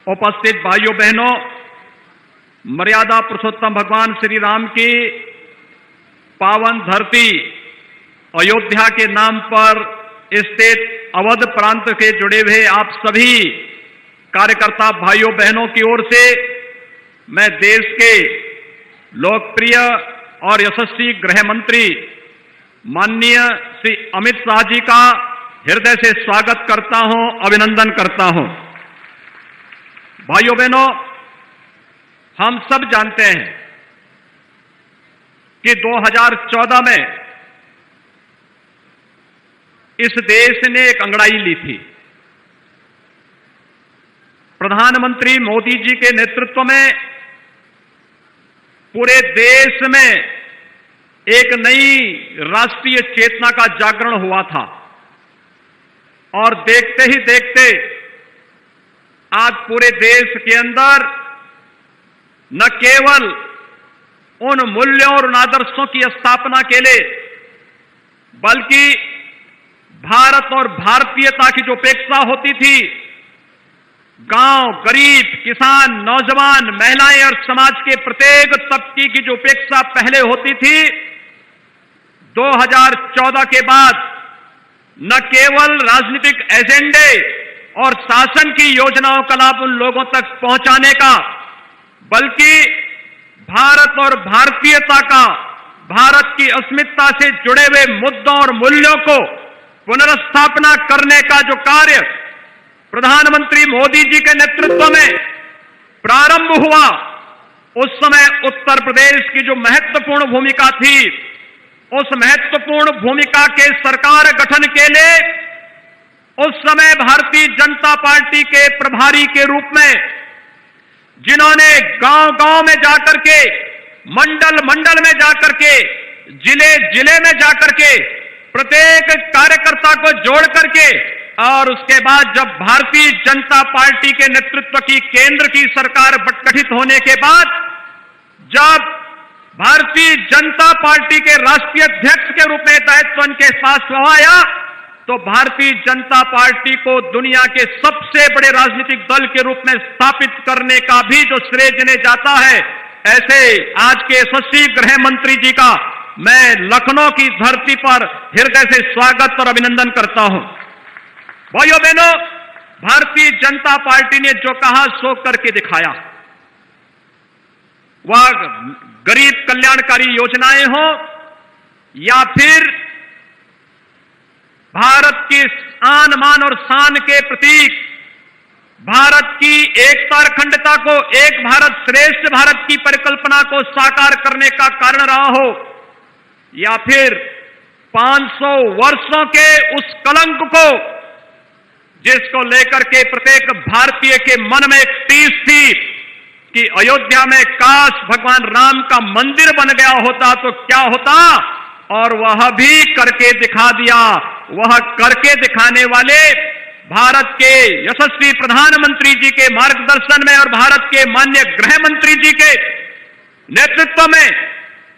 उपस्थित भाइयों बहनों, मर्यादा पुरुषोत्तम भगवान श्री राम की पावन धरती अयोध्या के नाम पर स्थित अवध प्रांत के जुड़े हुए आप सभी कार्यकर्ता भाइयों बहनों की ओर से मैं देश के लोकप्रिय और यशस्वी गृह मंत्री माननीय श्री अमित शाह जी का हृदय से स्वागत करता हूं, अभिनंदन करता हूं। भाइयों बहनों, हम सब जानते हैं कि 2014 में इस देश ने एक अंगड़ाई ली थी। प्रधानमंत्री मोदी जी के नेतृत्व में पूरे देश में एक नई राष्ट्रीय चेतना का जागरण हुआ था और देखते ही देखते आज पूरे देश के अंदर न केवल उन मूल्यों और उन आदर्शों की स्थापना के लिए बल्कि भारत और भारतीयता की जो अपेक्षा होती थी, गांव, गरीब, किसान, नौजवान, महिलाएं और समाज के प्रत्येक तबके की जो अपेक्षा पहले होती थी, 2014 के बाद न केवल राजनीतिक एजेंडे और शासन की योजनाओं का लाभ उन लोगों तक पहुंचाने का, बल्कि भारत और भारतीयता का, भारत की अस्मिता से जुड़े हुए मुद्दों और मूल्यों को पुनर्स्थापना करने का जो कार्य प्रधानमंत्री मोदी जी के नेतृत्व में प्रारंभ हुआ, उस समय उत्तर प्रदेश की जो महत्वपूर्ण भूमिका थी, उस महत्वपूर्ण भूमिका के सरकार गठन के लिए उस समय भारतीय जनता पार्टी के प्रभारी के रूप में जिन्होंने गांव-गांव में जाकर के, मंडल-मंडल में जाकर के, जिले-जिले में जाकर के प्रत्येक कार्यकर्ता को जोड़ करके और उसके बाद जब भारतीय जनता पार्टी के नेतृत्व की केंद्र की सरकार गठित होने के बाद जब भारतीय जनता पार्टी के राष्ट्रीय अध्यक्ष के रूप में दायित्व उनके पास आया तो भारतीय जनता पार्टी को दुनिया के सबसे बड़े राजनीतिक दल के रूप में स्थापित करने का भी जो श्रेय जिन्हें जाता है, ऐसे आज के यशस्वी गृह मंत्री जी का मैं लखनऊ की धरती पर हृदय से स्वागत और अभिनंदन करता हूं। भाइयों बहनों, भारतीय जनता पार्टी ने जो कहा सो करके दिखाया। वह गरीब कल्याणकारी योजनाएं हो या फिर भारत की आन, मान और शान के प्रतीक भारत की एकता और अखंडता को, एक भारत श्रेष्ठ भारत की परिकल्पना को साकार करने का कारण रहा हो, या फिर 500 वर्षों के उस कलंक को जिसको लेकर के प्रत्येक भारतीय के मन में एक टीस थी कि अयोध्या में काश भगवान राम का मंदिर बन गया होता तो क्या होता, और वह भी करके दिखा दिया। वह करके दिखाने वाले भारत के यशस्वी प्रधानमंत्री जी के मार्गदर्शन में और भारत के माननीय गृह मंत्री जी के नेतृत्व में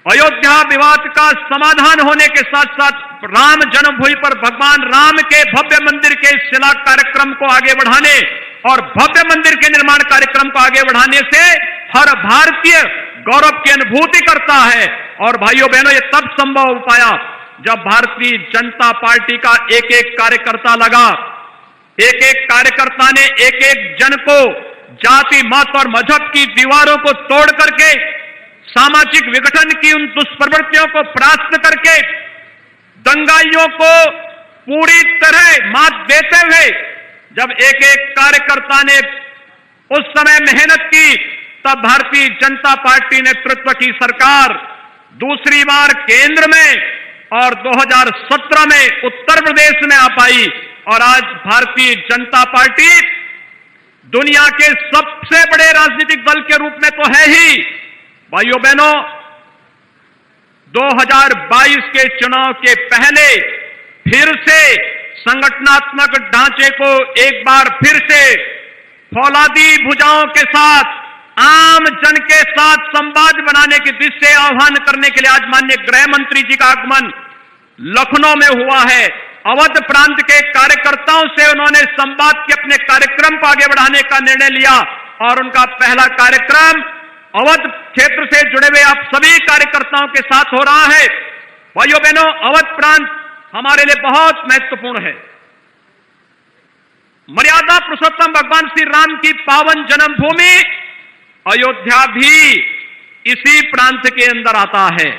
अयोध्या विवाद का समाधान होने के साथ साथ राम जन्मभूमि पर भगवान राम के भव्य मंदिर के शिला कार्यक्रम को आगे बढ़ाने और भव्य मंदिर के निर्माण कार्यक्रम को आगे बढ़ाने से हर भारतीय गौरव की अनुभूति करता है। और भाइयों बहनों, ये तब संभव हो पाया जब भारतीय जनता पार्टी का एक एक कार्यकर्ता लगा, एक एक कार्यकर्ता ने एक एक जन को जाति, मत और मजहब की दीवारों को तोड़ करके सामाजिक विघटन की उन दुष्प्रवृत्तियों को परास्त करके दंगाइयों को पूरी तरह मात देते हुए जब एक एक कार्यकर्ता ने उस समय मेहनत की, तब भारतीय जनता पार्टी नेतृत्व की सरकार दूसरी बार केंद्र में और 2017 में उत्तर प्रदेश में आ पाई। और आज भारतीय जनता पार्टी दुनिया के सबसे बड़े राजनीतिक दल के रूप में तो है ही। भाइयों बहनों, 2022 के चुनाव के पहले फिर से संगठनात्मक ढांचे को एक बार फिर से फौलादी भुजाओं के साथ, आम जन के साथ संवाद बनाने की दिशा से आह्वान करने के लिए आज माननीय गृह मंत्री जी का आगमन लखनऊ में हुआ है। अवध प्रांत के कार्यकर्ताओं से उन्होंने संवाद के अपने कार्यक्रम को आगे बढ़ाने का निर्णय लिया। और उनका पहला कार्यक्रम अवध क्षेत्र से जुड़े हुए आप सभी कार्यकर्ताओं के साथ हो रहा है। भाइयों बहनों, अवध प्रांत हमारे लिए बहुत महत्वपूर्ण है। मर्यादा पुरुषोत्तम भगवान श्री राम की पावन जन्मभूमि अयोध्या भी इसी प्रांत के अंदर आता है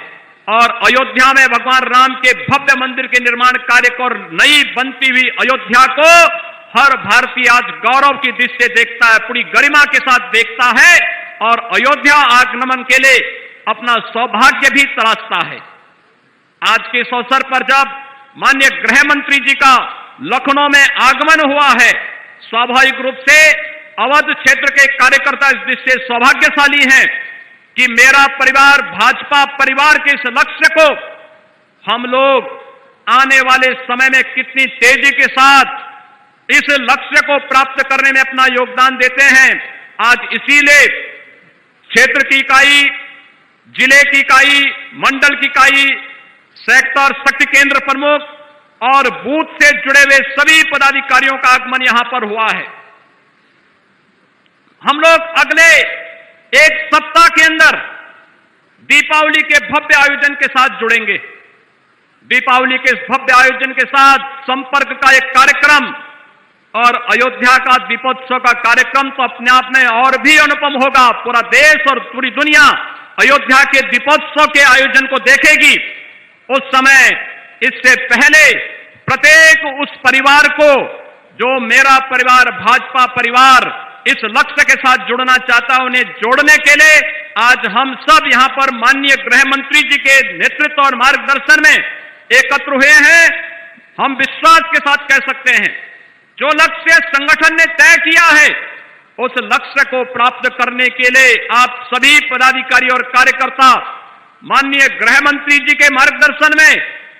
और अयोध्या में भगवान राम के भव्य मंदिर के निर्माण कार्य को और नई बनती हुई अयोध्या को हर भारतीय आज गौरव की दृष्टि से देखता है, पूरी गरिमा के साथ देखता है और अयोध्या आगमन के लिए अपना सौभाग्य भी तलाशता है। आज के इस अवसर पर जब माननीय गृह मंत्री जी का लखनऊ में आगमन हुआ है, स्वाभाविक रूप से अवध क्षेत्र के कार्यकर्ता इस दृष्टि से सौभाग्यशाली हैं कि मेरा परिवार भाजपा परिवार के इस लक्ष्य को हम लोग आने वाले समय में कितनी तेजी के साथ इस लक्ष्य को प्राप्त करने में अपना योगदान देते हैं। आज इसीलिए क्षेत्र की इकाई, जिले की इकाई, मंडल की इकाई, सेक्टर शक्ति केंद्र प्रमुख और बूथ से जुड़े हुए सभी पदाधिकारियों का आगमन यहां पर हुआ है। हम लोग अगले एक सप्ताह के अंदर दीपावली के भव्य आयोजन के साथ जुड़ेंगे। दीपावली के इस भव्य आयोजन के साथ संपर्क का एक कार्यक्रम और अयोध्या का दीपोत्सव का कार्यक्रम तो अपने आप में और भी अनुपम होगा। पूरा देश और पूरी दुनिया अयोध्या के दीपोत्सव के आयोजन को देखेगी। उस समय इससे पहले प्रत्येक उस परिवार को जो मेरा परिवार भाजपा परिवार इस लक्ष्य के साथ जुड़ना चाहता है, उन्हें जोड़ने के लिए आज हम सब यहां पर माननीय गृह मंत्री जी के नेतृत्व और मार्गदर्शन में एकत्र हुए हैं। हम विश्वास के साथ कह सकते हैं जो लक्ष्य संगठन ने तय किया है उस लक्ष्य को प्राप्त करने के लिए आप सभी पदाधिकारी और कार्यकर्ता माननीय गृह मंत्री जी के मार्गदर्शन में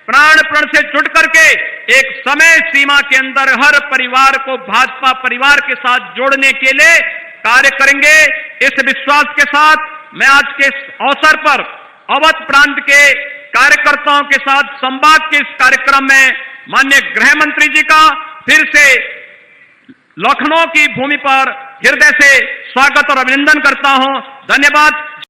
प्राण प्रण से जुट करके एक समय सीमा के अंदर हर परिवार को भाजपा परिवार के साथ जोड़ने के लिए कार्य करेंगे। इस विश्वास के साथ मैं आज के इस अवसर पर अवध प्रांत के कार्यकर्ताओं के साथ संवाद के इस कार्यक्रम में माननीय गृह मंत्री जी का फिर से लखनऊ की भूमि पर हृदय से स्वागत और अभिनंदन करता हूं। धन्यवाद।